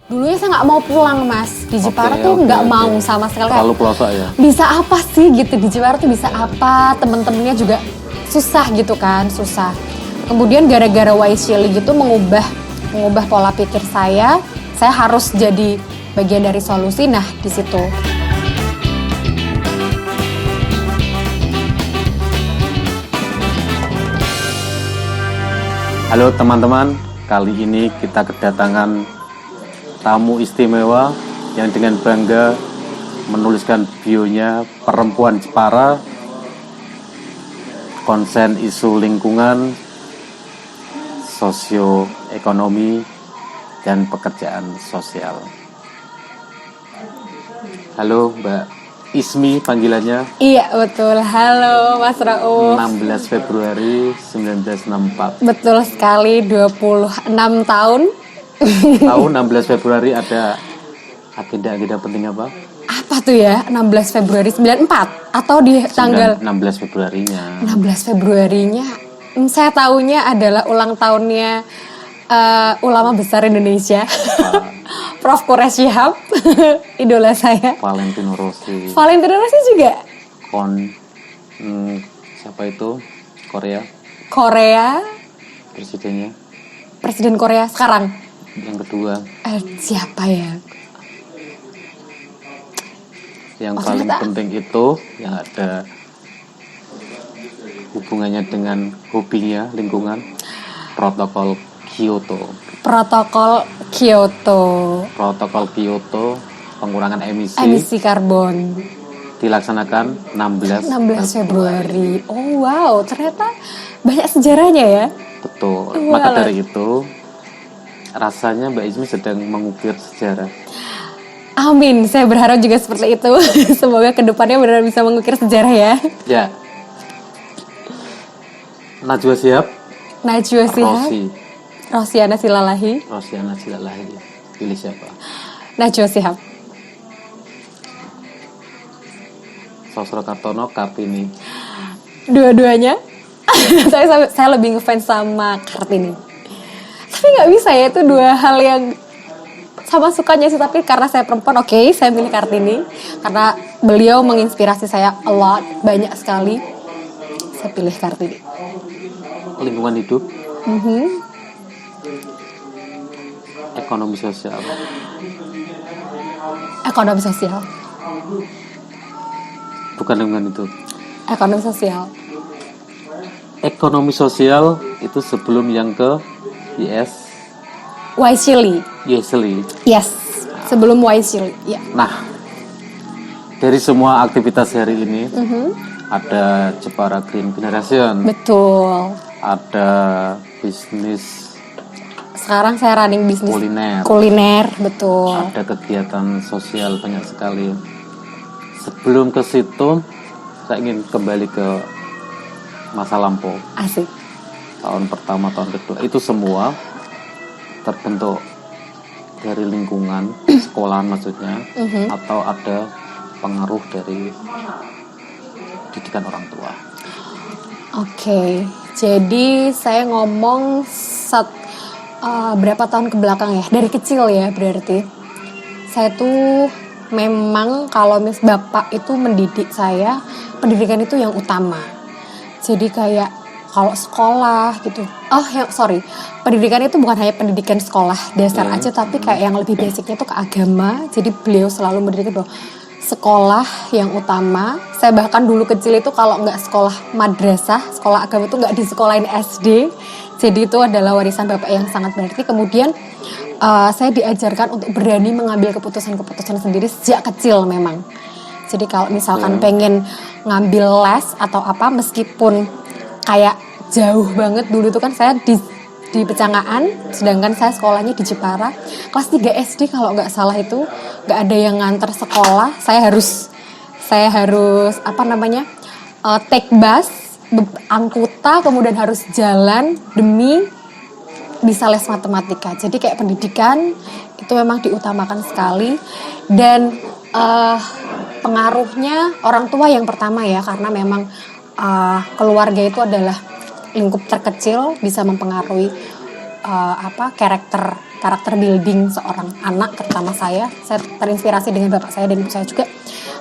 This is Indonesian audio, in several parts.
Dulunya saya nggak mau pulang mas, di Jepara tuh nggak mau sama sekali. Terlalu pelosok ya? Bisa apa sih gitu, di Jepara tuh bisa apa, temen-temennya juga susah gitu kan, susah. Kemudian gara-gara Waishili gitu mengubah pola pikir saya harus jadi bagian dari solusi, nah di situ. Halo teman-teman, kali ini kita kedatangan tamu istimewa yang dengan bangga menuliskan bionya perempuan Jepara, konsen isu lingkungan, sosioekonomi, dan pekerjaan sosial. Halo Mbak Ismi panggilannya. Iya betul, halo Mas Rauf. 16 Februari 1964. Betul sekali, 26 tahun. Tahun 16 Februari ada agenda penting apa? Apa tuh ya, 16 Februari 94 atau di tanggal 16 Februarinya. 16 Februarinya saya tahunya adalah ulang tahunnya ulama besar Indonesia. Prof. Quraish Shihab, idola saya. Valentino Rossi. Valentino Rossi juga. Siapa itu? Korea. Presidennya. Presiden Korea sekarang. Yang kedua. Siapa ya? Yang paling penting itu yang ada hubungannya dengan hobinya lingkungan. Protokol Kyoto. Protokol Kyoto pengurangan emisi karbon dilaksanakan 16 Februari. Oh wow, ternyata banyak sejarahnya ya. Betul. Maka dari itu rasanya Mbak Ismi sedang mengukir sejarah. Amin, saya berharap juga seperti itu. Semoga kedepannya benar bisa mengukir sejarah ya. Ya. Najwa Shihab. Rosiana Silalahi. Pilih siapa? Najwa Shihab. Sosro Kartono, Kartini. Dua-duanya. saya lebih ngefans sama Kartini. Tapi nggak bisa ya, itu dua hal yang sama sukanya sih. Tapi karena saya perempuan, oke, saya milih Kartini. Karena beliau menginspirasi saya a lot, banyak sekali. Saya pilih Kartini. Lingkungan hidup. Ekonomi sosial. Bukan lingkungan hidup. Ekonomi sosial itu sebelum yang ke Waishili. Yes, sebelum Waishili. Ya. Nah, dari semua aktivitas hari ini ada Jepara Green Generation. Betul. Ada bisnis. Sekarang saya running bisnis kuliner, betul. Ada kegiatan sosial banyak sekali. Sebelum ke situ, saya ingin kembali ke masa lampau. Asik. Tahun pertama, tahun kedua, itu semua terbentuk dari lingkungan sekolahan maksudnya, atau ada pengaruh dari didikan orang tua. Oke, jadi saya ngomong berapa tahun ke belakang ya, dari kecil ya berarti. Saya tuh memang kalau bapak itu mendidik saya, pendidikan itu yang utama. Jadi kayak kalau sekolah gitu, pendidikan itu bukan hanya pendidikan sekolah dasar aja, tapi kayak yang lebih basicnya tuh ke agama. Jadi beliau selalu mendidik bahwa sekolah yang utama. Saya bahkan dulu kecil itu kalau nggak sekolah madrasah, sekolah agama itu nggak disekolahin SD. Jadi itu adalah warisan bapak yang sangat berarti. Kemudian saya diajarkan untuk berani mengambil keputusan sendiri sejak kecil memang. Jadi kalau misalkan pengen ngambil les atau apa, meskipun kayak jauh banget dulu itu kan saya di Pecangaan, sedangkan saya sekolahnya di Jepara. Kelas 3 SD kalau nggak salah itu nggak ada yang nganter sekolah. Saya harus take bus, angkuta, kemudian harus jalan demi bisa les matematika. Jadi kayak pendidikan itu memang diutamakan sekali. Dan pengaruhnya orang tua yang pertama ya, karena memang keluarga itu adalah lingkup terkecil, bisa mempengaruhi karakter karakter building seorang anak, terutama saya terinspirasi dengan bapak saya dan ibu saya juga.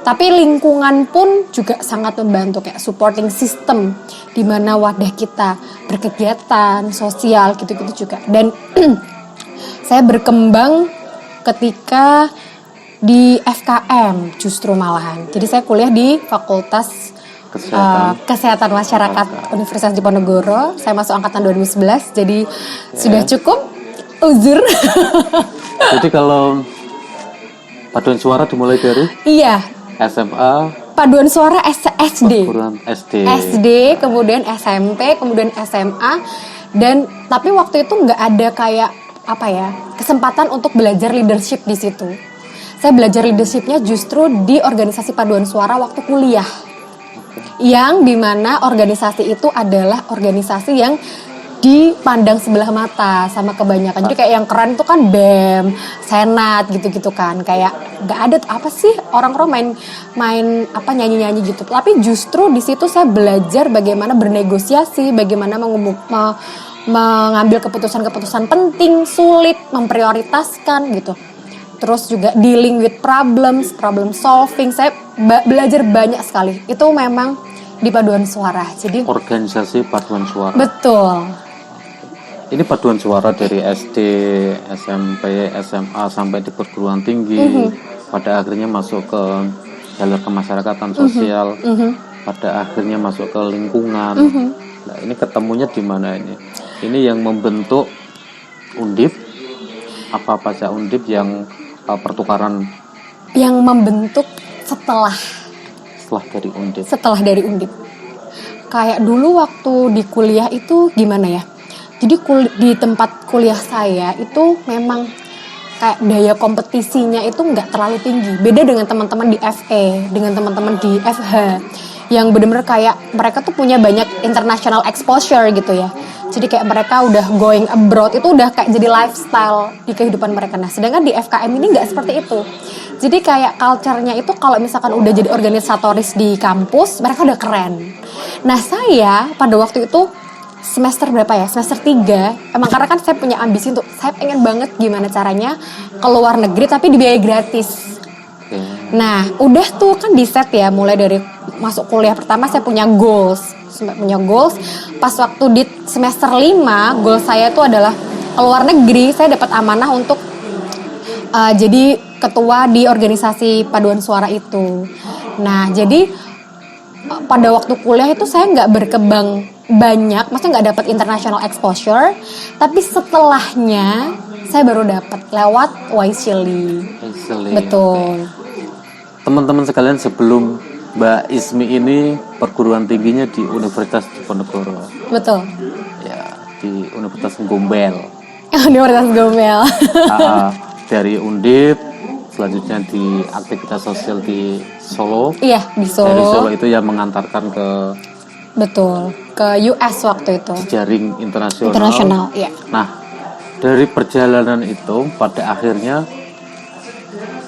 Tapi lingkungan pun juga sangat membantu, kayak supporting system di mana wadah kita berkegiatan sosial gitu-gitu juga. Dan saya berkembang ketika di FKM justru malahan. Jadi saya kuliah di Fakultas Kesehatan Masyarakat Universitas Diponegoro. Saya masuk angkatan 2011, jadi sudah cukup uzur. Jadi kalau paduan suara dimulai dari SMA, paduan suara SD, kemudian SMP, kemudian SMA, dan tapi waktu itu nggak ada kayak kesempatan untuk belajar leadership di situ. Saya belajar leadershipnya justru di organisasi paduan suara waktu kuliah, yang dimana organisasi itu adalah organisasi yang dipandang sebelah mata sama kebanyakan. Jadi kayak yang keren itu kan BEM, Senat gitu-gitu kan. Kayak gak ada apa sih orang-orang main nyanyi-nyanyi gitu. Tapi justru di situ saya belajar bagaimana bernegosiasi, bagaimana mengambil keputusan-keputusan penting, sulit, memprioritaskan gitu. Terus juga dealing with problem solving. Saya belajar banyak sekali. Itu memang di paduan suara. Jadi organisasi paduan suara. Betul. Ini paduan suara dari SD, SMP, SMA sampai di perguruan tinggi. Pada akhirnya masuk ke jalur kemasyarakatan sosial. Pada akhirnya masuk ke lingkungan. Nah, ini ketemunya di mana ini? Ini yang membentuk Undip. Apa saja Undip yang pertukaran? Yang membentuk setelah dari Undip. Kayak dulu waktu di kuliah itu gimana ya? Jadi di tempat kuliah saya itu memang kayak daya kompetisinya itu nggak terlalu tinggi. Beda dengan teman-teman di FE, dengan teman-teman di FH, yang benar-benar kayak mereka tuh punya banyak international exposure gitu ya. Jadi kayak mereka udah going abroad, itu udah kayak jadi lifestyle di kehidupan mereka. Nah, sedangkan di FKM ini nggak seperti itu. Jadi kayak culture-nya itu kalau misalkan udah jadi organisatoris di kampus, mereka udah keren. Nah, saya pada waktu itu semester 3, emang karena kan saya punya ambisi untuk saya pengen banget gimana caranya ke luar negeri tapi dibiayai gratis. Nah, udah tuh kan di set ya, mulai dari masuk kuliah pertama saya punya goals. Pas waktu di semester 5, goal saya itu adalah ke luar negeri. Saya dapat amanah untuk jadi ketua di organisasi paduan suara itu. Nah, jadi pada waktu kuliah itu saya nggak berkembang banyak, maksudnya nggak dapat international exposure, tapi setelahnya saya baru dapat lewat Waisili. Betul. Teman-teman sekalian, sebelum Mbak Ismi ini perguruan tingginya di Universitas Diponegoro. Betul. Ya, di Universitas Gombel. Universitas Gombel. Dari Undip, selanjutnya di aktivitas sosial di Solo. Iya, di Solo. Dari Solo itu yang mengantarkan ke ke US waktu itu. Jaring internasional. Iya. Nah, dari perjalanan itu pada akhirnya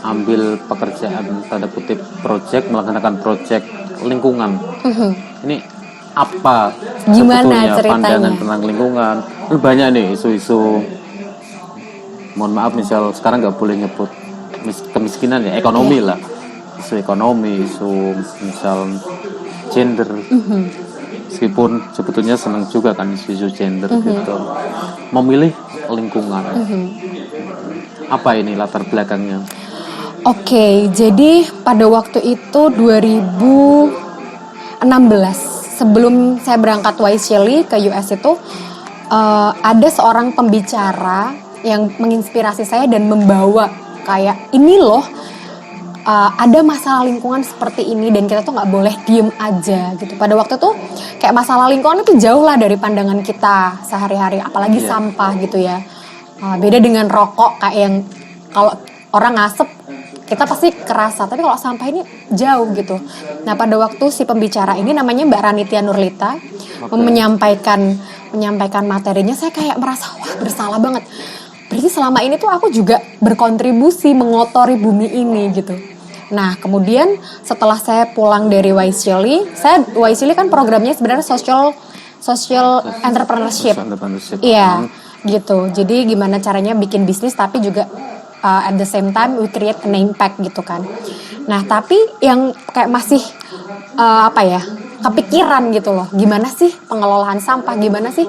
ambil pekerjaan tanda kutip melaksanakan project lingkungan. Ini apa gimana ceritanya? Pandangan tentang lingkungan? Banyak nih isu-isu. Mohon maaf, misal sekarang nggak boleh nyebut kemiskinan ya, ekonomi lah. Isu ekonomi, isu misal gender. Meskipun sebetulnya senang juga kan isu gender gitu. Memilih lingkungan. Apa ini latar belakangnya? Oke, jadi pada waktu itu 2016, sebelum saya berangkat Waisili ke US itu, ada seorang pembicara yang menginspirasi saya dan membawa kayak ini loh, ada masalah lingkungan seperti ini dan kita tuh nggak boleh diem aja gitu. Pada waktu itu kayak masalah lingkungan itu jauh lah dari pandangan kita sehari-hari, apalagi sampah gitu ya. Beda dengan rokok, kayak yang kalau orang ngasep kita pasti kerasa, tapi kalau sampah ini jauh gitu. Nah, pada waktu si pembicara ini namanya Mbak Ranitia Nurlita menyampaikan materinya, saya kayak merasa wah bersalah banget. Berarti selama ini tuh aku juga berkontribusi mengotori bumi ini gitu. Nah, kemudian setelah saya pulang dari Waisili kan programnya sebenarnya social entrepreneurship. Iya. gitu. Jadi gimana caranya bikin bisnis tapi juga at the same time we create an impact gitu kan. Nah tapi yang kayak masih kepikiran gitu loh, gimana sih pengelolaan sampah, gimana sih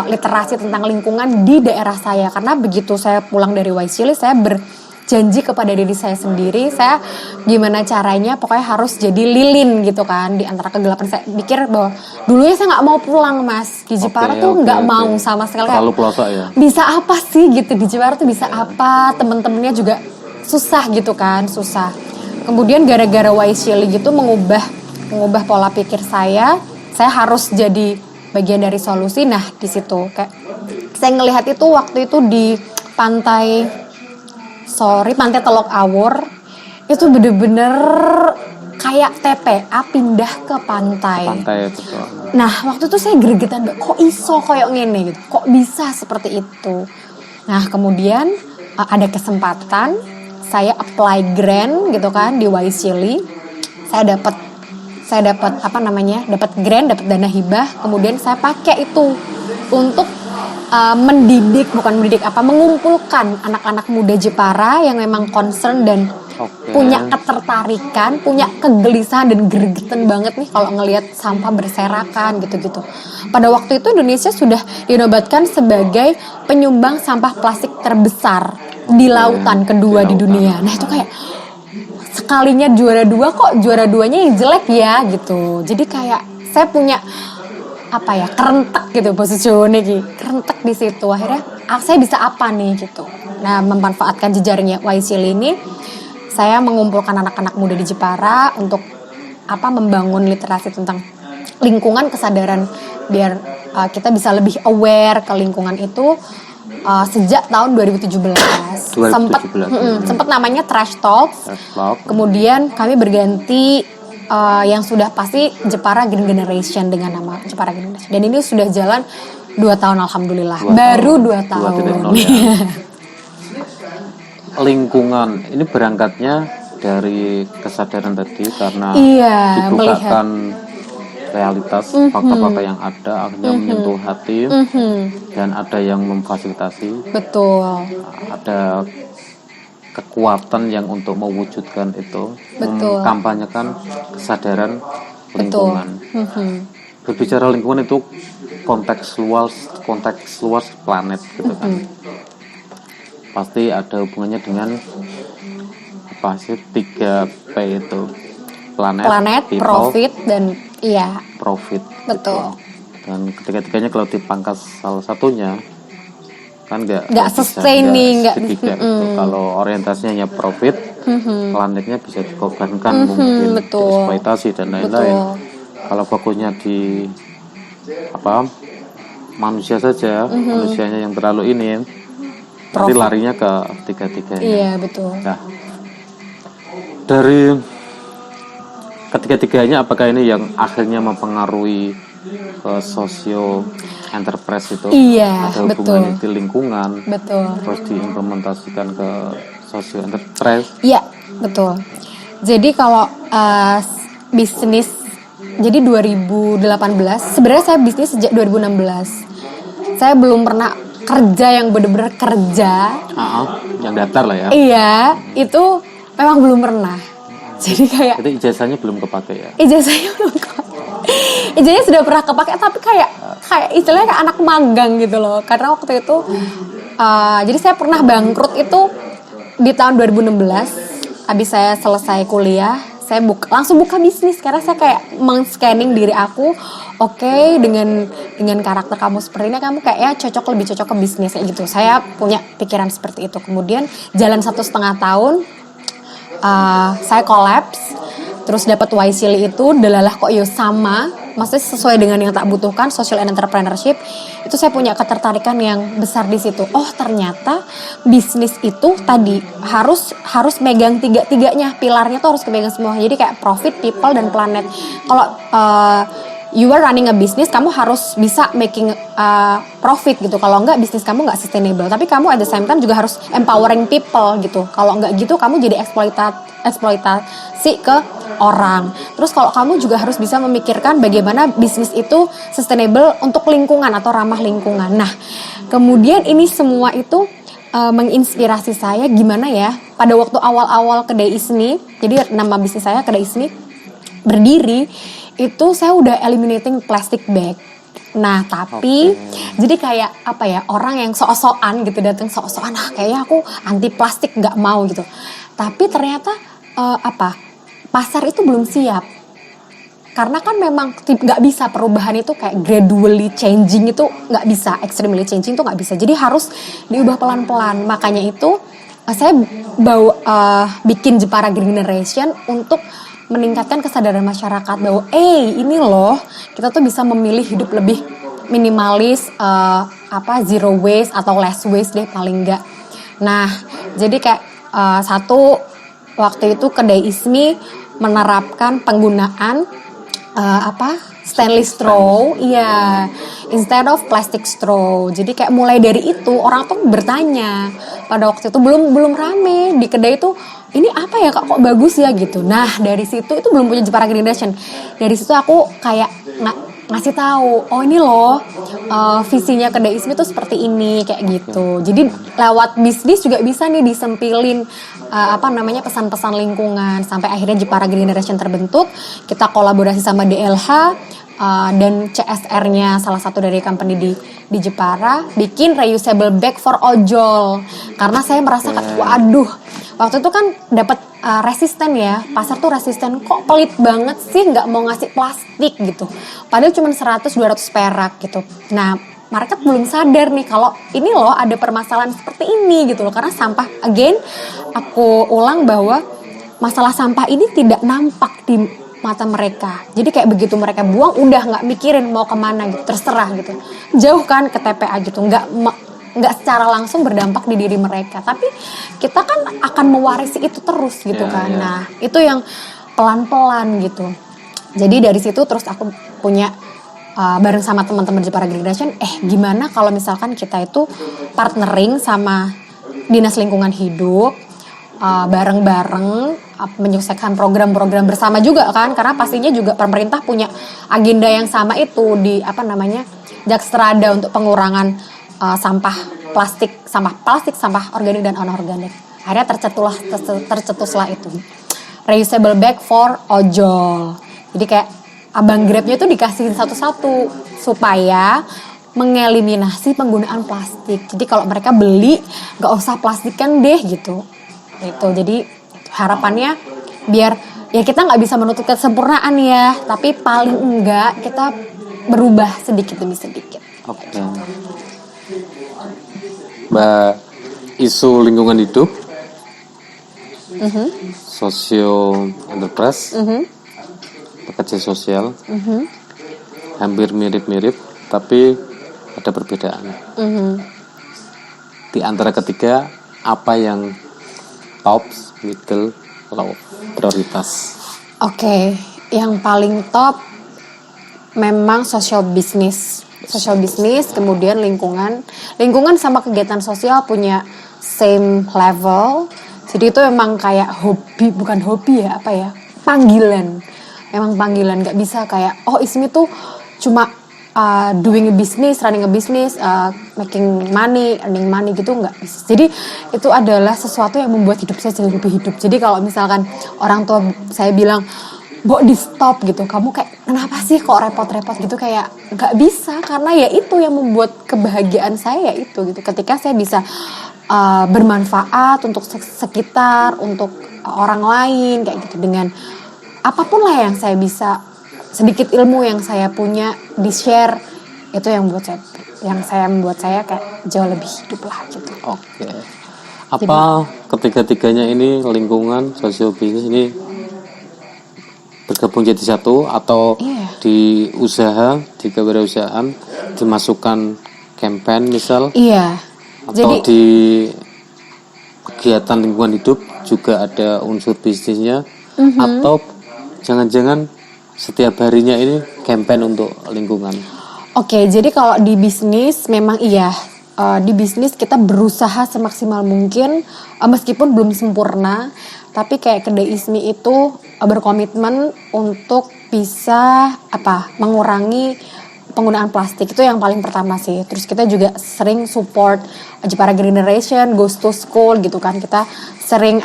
literasi tentang lingkungan di daerah saya. Karena begitu saya pulang dari Waisili, saya berjanji kepada diri saya sendiri, saya gimana caranya pokoknya harus jadi lilin gitu kan di antara kegelapan. Saya pikir bahwa dulunya saya nggak mau pulang Mas di Jepara tuh nggak mau sama sekali. Terlalu pelosok ya. Bisa apa sih gitu di Jepara tuh, bisa apa, temen-temennya juga susah gitu kan, susah. Kemudian gara-gara Waisili gitu mengubah pola pikir saya harus jadi bagian dari solusi. Nah di situ kayak saya ngelihat itu waktu itu di pantai Telok Awur itu bener-bener kayak TPA pindah ke pantai. Betul. Nah waktu itu saya gregetan, kok iso kayak ngene gitu, kok bisa seperti itu. Nah kemudian ada kesempatan saya apply grant gitu kan di Waisili. Saya dapat dapat grant, dapat dana hibah. Kemudian saya pakai itu untuk mengumpulkan anak-anak muda Jepara yang memang concern dan punya ketertarikan, punya kegelisahan dan gregetan banget nih kalau ngelihat sampah berserakan gitu-gitu. Pada waktu itu Indonesia sudah dinobatkan sebagai penyumbang sampah plastik terbesar di lautan kedua di dunia. Nah itu kayak sekalinya juara 2 kok juara 2-nya yang jelek ya gitu. Jadi kayak saya punya kerentek gitu posisinya kerentek di situ. Akhirnya saya bisa apa nih gitu. Nah memanfaatkan jejaringnya Waisili ini, saya mengumpulkan anak-anak muda di Jepara untuk membangun literasi tentang lingkungan, kesadaran biar kita bisa lebih aware ke lingkungan itu. Sejak tahun 2017. Sempat namanya Trash Talks. Kemudian kami berganti yang sudah pasti Jepara Green Generation dengan nama Jepara Green Generation. Dan ini sudah jalan 2 tahun alhamdulillah. Baru 2 tahun. 2.0 ya. Lingkungan ini berangkatnya dari kesadaran tadi karena dibukakan realitas fakta-fakta yang ada akhirnya menyentuh hati dan ada yang memfasilitasi. Betul. Ada kekuatan yang untuk mewujudkan itu, mengkampanyekan kesadaran lingkungan. Berbicara lingkungan itu konteks luas planet gitu kan. Pasti ada hubungannya dengan 3P itu. Planet, people, profit dan profit. Betul. Gitu. Dan ketiga-tiganya kalau dipangkas salah satunya kan nggak sustaining, nggak gitu. Kalau orientasinya hanya profit, planetnya bisa dikorbankan, mungkin dieksploitasi dan lain-lain. Kalau fokusnya di manusia saja, manusianya yang terlalu ini, nanti larinya ke tiga-tiganya. Iya betul. Nah, dari ketiga-tiganya apakah ini yang akhirnya mempengaruhi sosio enterprise itu? Iya, ada hubungannya di lingkungan, terus diimplementasikan ke sosio enterprise. Iya, betul. Jadi kalau bisnis, jadi 2018, sebenarnya saya bisnis sejak 2016. Saya belum pernah kerja yang benar-benar kerja. Yang datar lah ya. Iya, itu memang belum pernah. Jadi kayak. Jadi ijazahnya belum kepake ya? Ijazahnya belum kepake. Ijazahnya sudah pernah kepake, tapi kayak istilahnya kayak anak magang gitu loh. Karena waktu itu, jadi saya pernah bangkrut itu di tahun 2016. Habis saya selesai kuliah, saya langsung buka bisnis. Karena saya kayak meng-scanning diri aku, oke, dengan karakter kamu seperti ini, kamu kayaknya lebih cocok ke bisnis kayak gitu. Saya punya pikiran seperti itu. Kemudian jalan 1,5 tahun, saya kolaps. Terus dapat Waisili itu, delalah kok sama, maksudnya sesuai dengan yang tak butuhkan, social and entrepreneurship. Itu saya punya ketertarikan yang besar di situ. Oh ternyata bisnis itu tadi harus megang tiga-tiganya, pilarnya tuh harus kemegang semua. Jadi kayak profit, people dan planet. Kalau you are running a business, kamu harus bisa making profit gitu. Kalau enggak, bisnis kamu enggak sustainable. Tapi kamu at the same time juga harus empowering people gitu. Kalau enggak gitu, kamu jadi eksploitasi ke orang. Terus kalau kamu juga harus bisa memikirkan bagaimana bisnis itu sustainable untuk lingkungan atau ramah lingkungan. Nah, kemudian ini semua itu menginspirasi saya gimana ya pada waktu awal-awal Kedai Ismi. Jadi nama bisnis saya Kedai Ismi berdiri itu saya udah eliminating plastic bag. Nah tapi jadi kayak apa ya, orang yang sok-sokan gitu datang sok-sokan, kayaknya aku anti plastik nggak mau gitu. Tapi ternyata pasar itu belum siap. Karena kan memang nggak bisa perubahan itu kayak gradually changing itu nggak bisa, extremely changing itu nggak bisa. Jadi harus diubah pelan-pelan. Makanya itu saya bikin Jepara Green Generation untuk meningkatkan kesadaran masyarakat bahwa ini loh kita tuh bisa memilih hidup lebih minimalis, zero waste atau less waste deh paling enggak. Nah jadi kayak satu waktu itu Kedai Ismi menerapkan penggunaan stainless straw, iya, instead of plastic straw. Jadi kayak mulai dari itu orang tuh bertanya. Pada waktu itu belum rame di kedai itu, ini apa ya kak, kok bagus ya gitu. Nah dari situ itu belum punya Jepara Green Generation. Dari situ aku kayak ngasih tahu, oh ini loh visinya Kedai Ismi tuh seperti ini kayak gitu. Jadi lewat bisnis juga bisa nih disempilin pesan-pesan lingkungan sampai akhirnya Jepara Green Generation terbentuk. Kita kolaborasi sama DLH dan CSR-nya salah satu dari company di Jepara bikin reusable bag for ojol. Karena saya merasakan waduh, waktu itu kan dapat resisten ya, pasar tuh resisten, kok pelit banget sih nggak mau ngasih plastik gitu, padahal cuma 100-200 perak gitu. Nah market belum sadar nih kalau ini loh ada permasalahan seperti ini gitu loh, karena sampah, again aku ulang bahwa masalah sampah ini tidak nampak di mata mereka. Jadi kayak begitu mereka buang udah nggak mikirin mau kemana gitu, terserah gitu, jauhkan ke TPA gitu, nggak secara langsung berdampak di diri mereka, tapi kita kan akan mewarisi itu terus gitu kan. Nah itu yang pelan-pelan gitu. Jadi dari situ terus aku punya bareng sama teman-teman Jepara Green Generation, gimana kalau misalkan kita itu partnering sama Dinas Lingkungan Hidup, bareng-bareng menyukseskan program-program bersama juga kan, karena pastinya juga pemerintah punya agenda yang sama itu di Jakstrada untuk pengurangan sampah plastik, sampah organik dan anorganik. Akhirnya tercetuslah itu reusable bag for ojol. Jadi kayak abang Grabnya itu dikasihin satu-satu supaya mengeliminasi penggunaan plastik. Jadi kalau mereka beli nggak usah plastikan deh gitu. Itu jadi harapannya biar ya kita nggak bisa menutup kesempurnaan ya, tapi paling enggak kita berubah sedikit demi sedikit. Oke. Mbak, isu lingkungan hidup, socio enterprise, pekerja sosial, hampir mirip-mirip, tapi ada perbedaan. Di antara ketiga, apa yang top, middle, low, prioritas? Oke, yang paling top memang social business, kemudian lingkungan sama kegiatan sosial punya same level. Jadi itu memang kayak panggilan. Memang panggilan, nggak bisa kayak Ismi tuh cuma doing a business, running a business, making money, earning money gitu, nggak bisa. Jadi itu adalah sesuatu yang membuat hidup saya jadi lebih hidup. Jadi kalau misalkan orang tua saya bilang, "Mbok di stop gitu, kamu kayak kenapa sih kok repot-repot gitu," kayak nggak bisa, karena ya itu yang membuat kebahagiaan saya itu gitu. Ketika saya bisa bermanfaat untuk sekitar, untuk orang lain kayak gitu, dengan apapun lah yang saya bisa, sedikit ilmu yang saya punya di share, itu yang membuat saya kayak jauh lebih hidup lah gitu. Oke. Apa ketiga-tiganya ini, lingkungan, sosial bisnis ini bergabung jadi satu, atau di kewirausahaan dimasukkan campaign misal? Atau jadi di kegiatan lingkungan hidup juga ada unsur bisnisnya, atau jangan-jangan setiap harinya ini campaign untuk lingkungan? Oke, jadi kalau di bisnis memang iya. Di bisnis kita berusaha semaksimal mungkin, meskipun belum sempurna, tapi kayak kedai Ismi itu berkomitmen untuk bisa mengurangi penggunaan plastik. Itu yang paling pertama sih. Terus kita juga sering support Jepara Green Generation, Goes to School gitu kan. Kita sering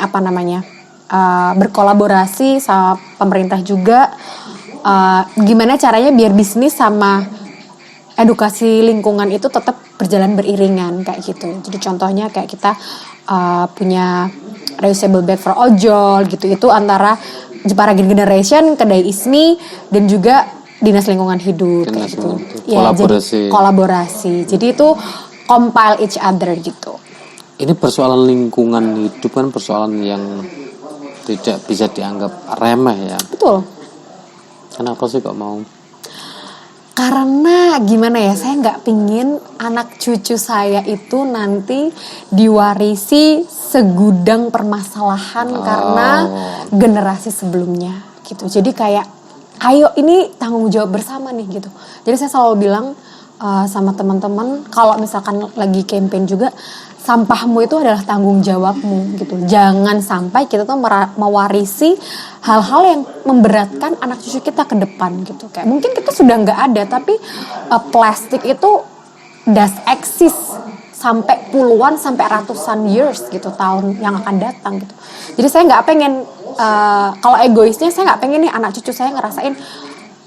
berkolaborasi sama pemerintah juga. Gimana caranya biar bisnis sama edukasi lingkungan itu tetap berjalan beriringan kayak gitu. Jadi contohnya kayak kita punya reusable bag for ojol gitu. Itu antara Jepara Green Generation, kedai Ismi, dan juga Dinas Lingkungan Hidup kayak gitu. Ya, kolaborasi. Jadi itu compile each other gitu. Ini persoalan lingkungan hidup kan persoalan yang tidak bisa dianggap remeh ya. Betul. Kenapa sih kok mau? Karena gimana ya, saya nggak pingin anak cucu saya itu nanti diwarisi segudang permasalahan karena generasi sebelumnya gitu. Jadi kayak, ayo ini tanggung jawab bersama nih gitu. Jadi saya selalu bilang sama teman-teman, kalau misalkan lagi campaign juga, sampahmu itu adalah tanggung jawabmu gitu. Jangan sampai kita tuh mewarisi hal-hal yang memberatkan anak cucu kita ke depan gitu. Kayak mungkin kita sudah nggak ada, tapi plastik itu does exist sampai puluhan sampai ratusan years gitu, tahun yang akan datang gitu. Jadi saya nggak pengen, kalau egoisnya saya nggak pengen nih anak cucu saya ngerasain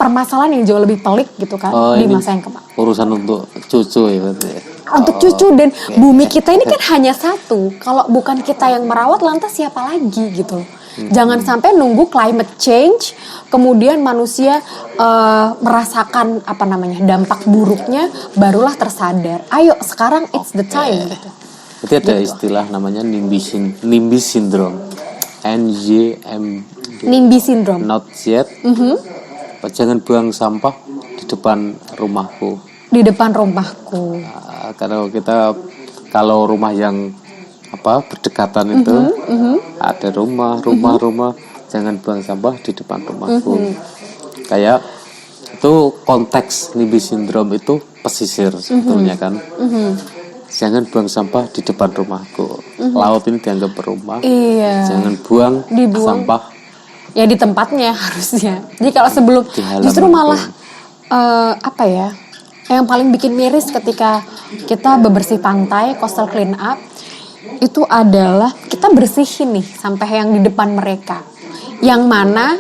permasalahan yang jauh lebih pelik gitu kan di masa yang kemarin. Urusan untuk cucu ya berarti. Untuk cucu dan bumi kita ini kan hanya satu. Kalau bukan kita yang merawat, lantas siapa lagi gitu. Jangan sampai nunggu climate change, kemudian manusia merasakan dampak buruknya, barulah tersadar. Ayo sekarang it's the time. Gitu. Berarti ada istilah namanya NIMBY syndrome. NIMBY syndrome. Not yet. Jangan buang sampah di depan rumahku. Di depan rumahku. Kalau rumah yang berdekatan itu ada rumah, jangan buang sampah di depan rumahku. Kayak itu konteks NIMBY syndrome itu pesisir sebetulnya kan. Jangan buang sampah di depan rumahku. Laut ini dianggap rumah. Iya. Jangan dibuang sampah. Ya di tempatnya harusnya. Jadi kalau sebelum justru malah yang paling bikin miris ketika kita bebersih pantai, coastal clean up, itu adalah kita bersihin nih sampai yang di depan mereka. Yang mana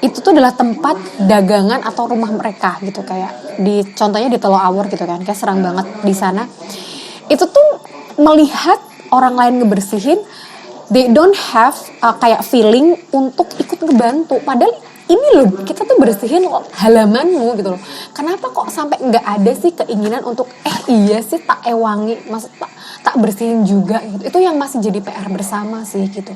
itu tuh adalah tempat dagangan atau rumah mereka gitu, kayak contohnya di Teluk Awur gitu kan, kayak serang banget di sana. Itu tuh melihat orang lain ngebersihin, they don't have kayak feeling untuk ikut ngebantu. Padahal ini loh, kita tuh bersihin halamanmu gitu loh. Kenapa kok sampai nggak ada sih keinginan untuk iya sih tak ewangi, maksud tak bersihin juga gitu. Itu yang masih jadi PR bersama sih gitu.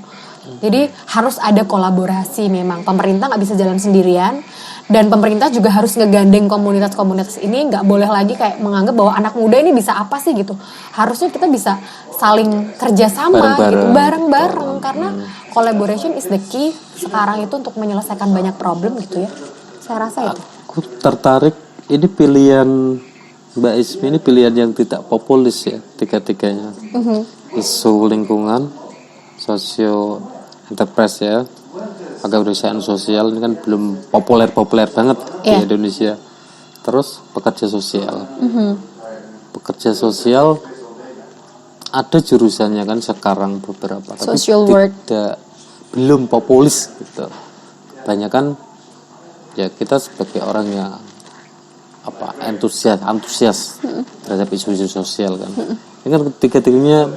Jadi harus ada kolaborasi memang. Pemerintah nggak bisa jalan sendirian. Dan pemerintah juga harus ngegandeng komunitas-komunitas ini. Nggak boleh lagi kayak menganggap bahwa anak muda ini bisa apa sih gitu. Harusnya kita bisa saling kerjasama gitu, bareng-bareng. Karena collaboration is the key sekarang itu untuk menyelesaikan banyak problem gitu ya. Saya rasa itu. Aku tertarik, ini pilihan Mbak Ismi ini pilihan yang tidak populis ya, tiga-tiganya. Isu lingkungan, sosio enterprise ya, kewirausahaan sosial ini kan belum populer banget di Indonesia. Terus pekerja sosial. Pekerja sosial ada jurusannya kan sekarang beberapa, tapi belum populis gitu. Kebanyakan ya kita sebagai orang yang antusias terhadap isu-isu sosial kan. Ini kan tiga-tiganya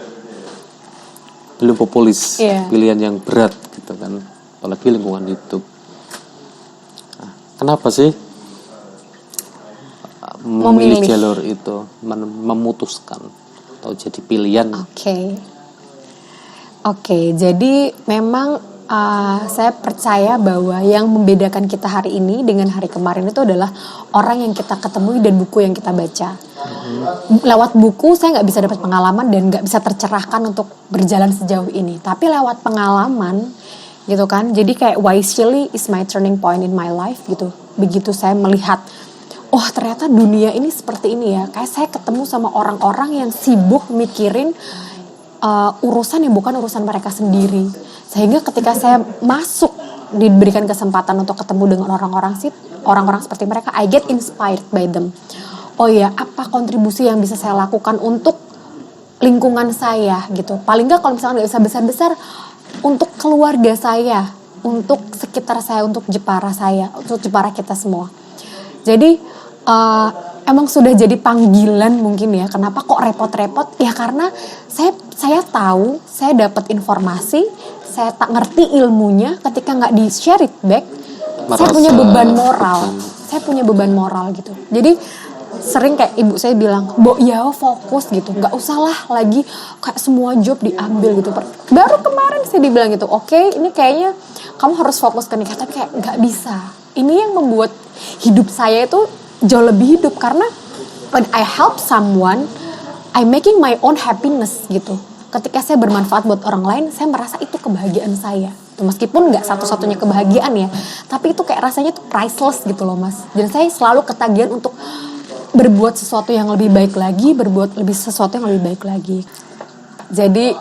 belum populis, pilihan yang berat gitu kan, apalagi lingkungan hidup. Nah, kenapa sih memilih jalur itu, memutuskan atau jadi pilihan? Oke, jadi memang saya percaya bahwa yang membedakan kita hari ini dengan hari kemarin itu adalah orang yang kita ketemui dan buku yang kita baca. Lewat buku saya nggak bisa dapat pengalaman dan nggak bisa tercerahkan untuk berjalan sejauh ini. Tapi lewat pengalaman gitu kan, jadi kayak Wise Chili is my turning point in my life gitu. begitu saya melihat, oh ternyata dunia ini seperti ini ya. Kayak saya ketemu sama orang-orang yang sibuk mikirin urusan yang bukan urusan mereka sendiri. Sehingga ketika saya masuk, diberikan kesempatan untuk ketemu dengan orang-orang seperti mereka, I get inspired by them. Oh ya, apa kontribusi yang bisa saya lakukan untuk lingkungan saya gitu. Paling nggak kalau misalnya nggak bisa besar-besar, untuk keluarga saya, untuk sekitar saya, untuk Jepara saya, untuk Jepara kita semua. Jadi emang sudah jadi panggilan mungkin ya. Kenapa kok repot-repot? Ya karena saya tahu, saya dapat informasi, saya tak ngerti ilmunya, ketika nggak di share it back, saya punya beban moral. Saya punya beban moral gitu. Jadi sering kayak ibu saya bilang, "Bo, ya fokus gitu, nggak usah lah lagi kayak semua job diambil gitu." Baru kemarin saya dibilang gitu, "Oke, ini kayaknya kamu harus fokus ke nikah." Tapi kayak nggak bisa. Ini yang membuat hidup saya itu jauh lebih hidup, karena when I help someone, I making my own happiness gitu. Ketika saya bermanfaat buat orang lain, saya merasa itu kebahagiaan saya. Meskipun nggak satu-satunya kebahagiaan ya, tapi itu kayak rasanya tuh priceless gitu loh mas. Dan saya selalu ketagihan untuk berbuat sesuatu yang lebih baik lagi, sesuatu yang lebih baik lagi. Jadi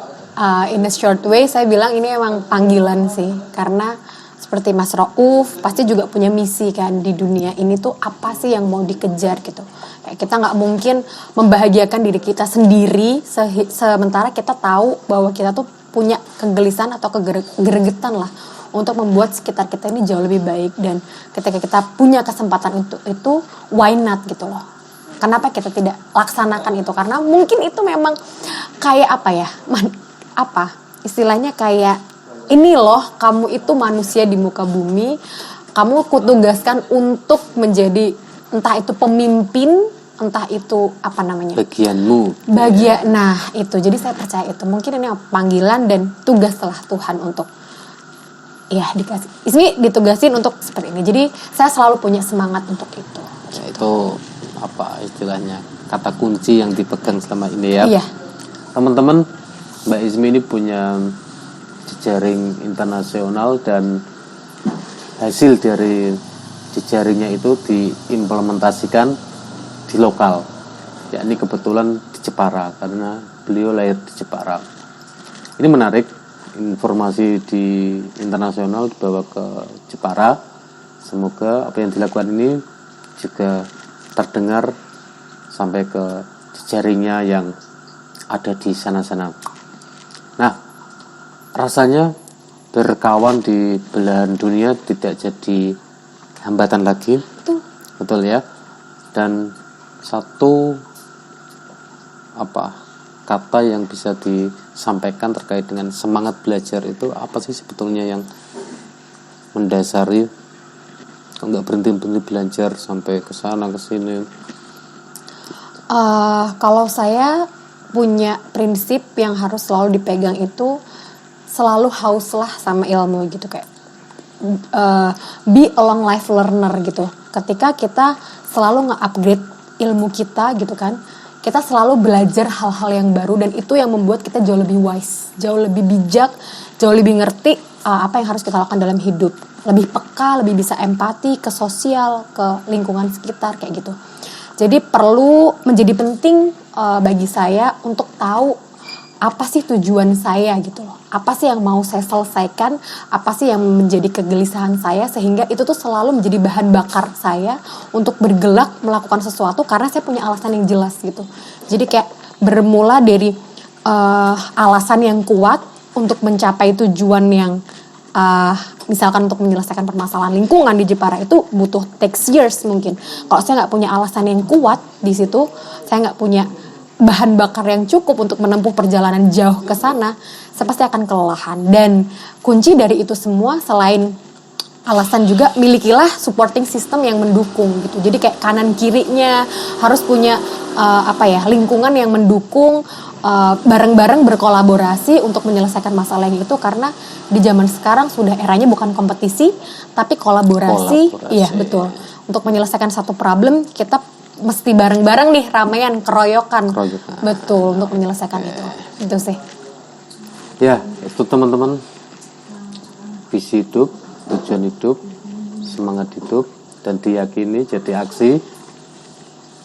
in a short way saya bilang ini emang panggilan sih, karena seperti Mas Rauf pasti juga punya misi kan di dunia ini tuh apa sih yang mau dikejar gitu. Kayak kita nggak mungkin membahagiakan diri kita sendiri sementara kita tahu bahwa kita tuh punya kegelisahan atau kegeregetan lah untuk membuat sekitar kita ini jauh lebih baik. Dan ketika kita punya kesempatan untuk itu, why not gitu loh. Kenapa kita tidak laksanakan itu? Karena mungkin itu memang kayak apa ya, istilahnya kayak ini loh, kamu itu manusia di muka bumi, kamu kutugaskan untuk menjadi entah itu pemimpin, entah itu apa namanya, bagianmu. Nah itu, jadi saya percaya itu mungkin ini panggilan dan tugas telah Tuhan untuk ya ditugasin untuk seperti ini. Jadi saya selalu punya semangat untuk itu. Ya, itu apa istilahnya, kata kunci yang dipegang selama ini ya. Iya. Teman-teman, Mbak Izmi ini punya jejaring internasional dan hasil dari jejaringnya itu diimplementasikan di lokal, yakni kebetulan di Jepara karena beliau lahir di Jepara. Ini menarik, informasi di internasional dibawa ke Jepara. Semoga apa yang dilakukan ini juga terdengar sampai ke jejaringnya yang ada di sana-sana. Nah, rasanya berkawan di belahan dunia tidak jadi hambatan lagi. Betul ya. Dan satu kata yang bisa disampaikan terkait dengan semangat belajar itu apa sih sebetulnya yang mendasari nggak berhenti belajar sampai ke sana ke sini? Kalau saya punya prinsip yang harus selalu dipegang itu selalu haus lah sama ilmu gitu, kayak be a long life learner gitu. Ketika kita selalu nge-upgrade ilmu kita gitu kan, kita selalu belajar hal-hal yang baru, dan itu yang membuat kita jauh lebih wise, jauh lebih bijak, jauh lebih ngerti apa yang harus kita lakukan dalam hidup, lebih peka, lebih bisa empati ke sosial, ke lingkungan sekitar kayak gitu. Jadi perlu menjadi penting bagi saya untuk tahu apa sih tujuan saya gitu loh. Apa sih yang mau saya selesaikan, apa sih yang menjadi kegelisahan saya, sehingga itu tuh selalu menjadi bahan bakar saya untuk bergerak melakukan sesuatu karena saya punya alasan yang jelas gitu. Jadi kayak bermula dari alasan yang kuat untuk mencapai tujuan yang misalkan untuk menyelesaikan permasalahan lingkungan di Jepara itu butuh takes years mungkin. Kalau saya nggak punya alasan yang kuat di situ, saya nggak punya bahan bakar yang cukup untuk menempuh perjalanan jauh ke sana, saya pasti akan kelelahan. Dan kunci dari itu semua selain alasan juga, milikilah supporting system yang mendukung gitu. Jadi kayak kanan kirinya harus punya lingkungan yang mendukung, bareng-bareng berkolaborasi untuk menyelesaikan masalah yang itu. Karena di zaman sekarang sudah eranya bukan kompetisi tapi kolaborasi. Iya betul. Untuk menyelesaikan satu problem kita mesti bareng-bareng nih, ramean, keroyokan. Betul, untuk menyelesaikan itu sih. Ya, itu teman-teman, visi hidup, tujuan hidup, semangat hidup, dan diyakini jadi aksi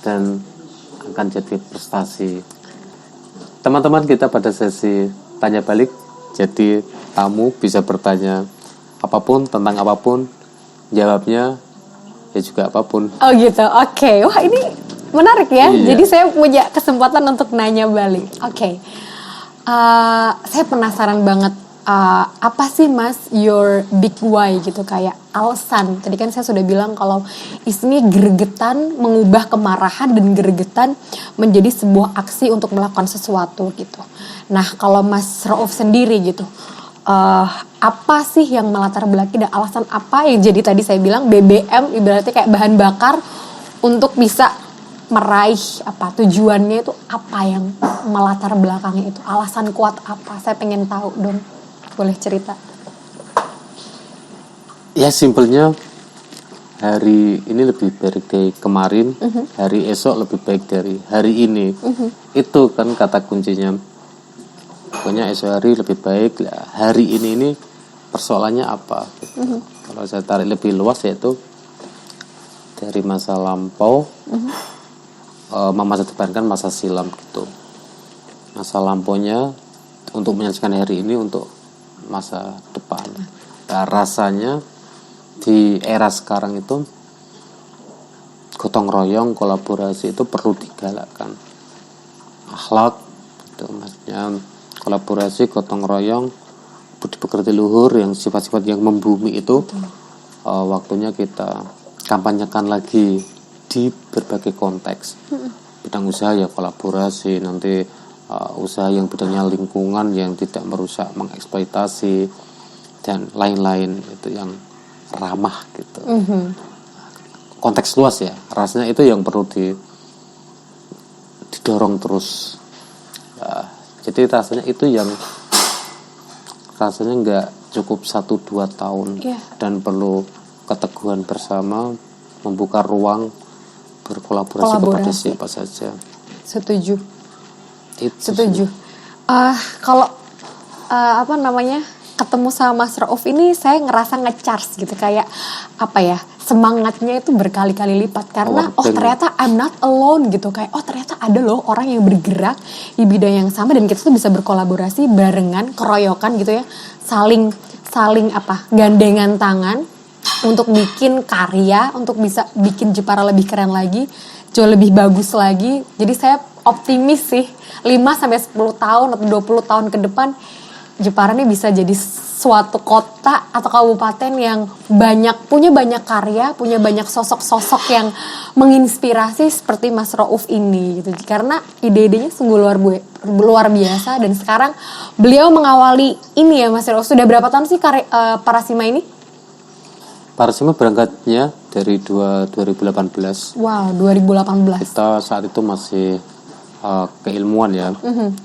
dan akan jadi prestasi. Teman-teman kita pada sesi tanya balik, jadi tamu bisa bertanya apapun tentang apapun, jawabnya ya juga apapun. Oh gitu, oke. Wah ini menarik ya. Iya. Jadi saya punya kesempatan untuk nanya balik. Oke. Saya penasaran banget. Apa sih Mas your big why gitu, kayak alasan. Tadi kan saya sudah bilang kalau ini gregetan mengubah kemarahan dan gregetan menjadi sebuah aksi untuk melakukan sesuatu gitu. Nah kalau Mas Rauf sendiri gitu, apa sih yang melatar belakangi dan alasan apa yang jadi tadi saya bilang BBM ibaratnya kayak bahan bakar untuk bisa meraih apa tujuannya, itu apa yang melatar belakangnya itu, alasan kuat apa, saya pengen tahu dong, boleh cerita? Ya simpelnya hari ini lebih baik dari kemarin, hari esok lebih baik dari hari ini. Itu kan kata kuncinya. Pokoknya esok hari lebih baik lah. Hari ini persoalannya apa gitu. Kalau saya tarik lebih luas yaitu dari masa lampau, masa depan kan masa silam gitu. Masa lampaunya untuk menyelesaikan hari ini untuk masa depan. Nah, rasanya di era sekarang itu gotong royong, kolaborasi itu perlu digalakkan. Akhlak itu maksudnya kolaborasi, gotong royong, budi pekerti luhur, yang sifat-sifat yang membumi itu waktunya kita kampanyekan lagi di berbagai konteks. Bidang usaha ya kolaborasi, nanti usaha yang bidangnya lingkungan yang tidak merusak, mengeksploitasi dan lain-lain, itu yang ramah gitu. Konteks luas ya, rasanya itu yang perlu didorong terus. Jadi rasanya itu yang rasanya nggak cukup 1-2 tahun dan perlu keteguhan bersama, membuka ruang berkolaborasi kepada siapa saja. Setuju. Itu Setuju. Kalau ketemu sama Mas Rauf ini saya ngerasa nge-charge gitu, kayak apa ya, semangatnya itu berkali-kali lipat karena ternyata I'm not alone gitu, kayak ternyata ada loh orang yang bergerak di bidang yang sama dan kita tuh bisa berkolaborasi barengan, keroyokan gitu ya, saling gandengan tangan untuk bikin karya, untuk bisa bikin Jepara lebih keren lagi, jauh lebih bagus lagi. Jadi saya optimis sih 5-10 tahun atau 20 tahun ke depan Jepara ini bisa jadi suatu kota atau kabupaten yang punya banyak karya, punya banyak sosok-sosok yang menginspirasi seperti Mas Rauf ini gitu. Karena ide-idenya sungguh luar biasa, dan sekarang beliau mengawali ini ya Mas Rauf. Sudah berapa tahun sih Parasima ini? Parasima berangkatnya dari 2018. Wow, 2018. Kita saat itu masih keilmuan ya,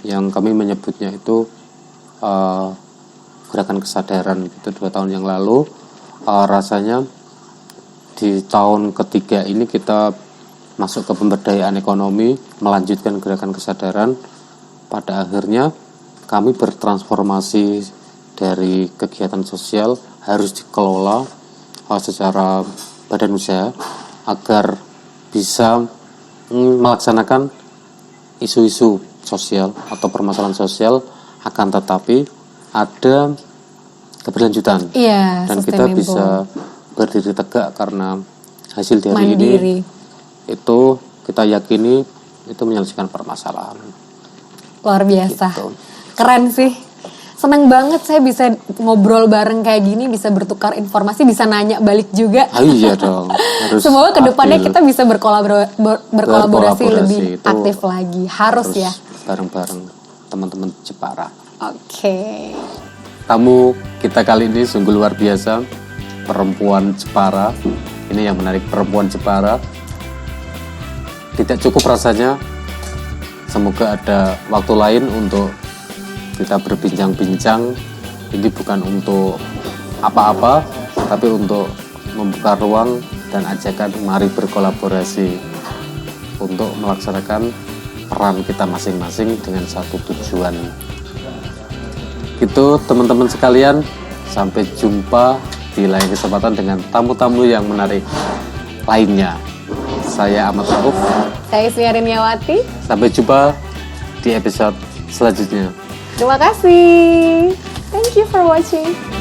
yang kami menyebutnya itu gerakan kesadaran gitu. 2 tahun yang lalu rasanya di tahun ketiga ini kita masuk ke pemberdayaan ekonomi, melanjutkan gerakan kesadaran. Pada akhirnya kami bertransformasi dari kegiatan sosial harus dikelola secara badan usaha agar bisa melaksanakan isu-isu sosial atau permasalahan sosial, akan tetapi ada keberlanjutan. Dan kita bisa berdiri tegak karena hasil dari mandiri. Ini itu kita yakini itu menyelesaikan permasalahan. Luar biasa. Gitu. Keren sih. Seneng banget saya bisa ngobrol bareng kayak gini, bisa bertukar informasi, bisa nanya balik juga. Iya dong. Semoga kedepannya kita bisa berkolaborasi lebih aktif lagi. Harus ya. Bareng-bareng teman-teman Jepara. Oke. Tamu kita kali ini sungguh luar biasa, perempuan Jepara. Ini yang menarik, perempuan Jepara. Tidak cukup rasanya. Semoga ada waktu lain untuk kita berbincang-bincang. Ini bukan untuk apa-apa, tapi untuk membuka ruang dan ajakan mari berkolaborasi untuk melaksanakan peran kita masing-masing dengan satu tujuan. Gitu teman-teman sekalian, sampai jumpa di lain kesempatan dengan tamu-tamu yang menarik. lainnya. Saya Ahmad Rauf. Saya Ismiarin Yawati. Sampai jumpa di episode selanjutnya. Terima kasih. Thank you for watching.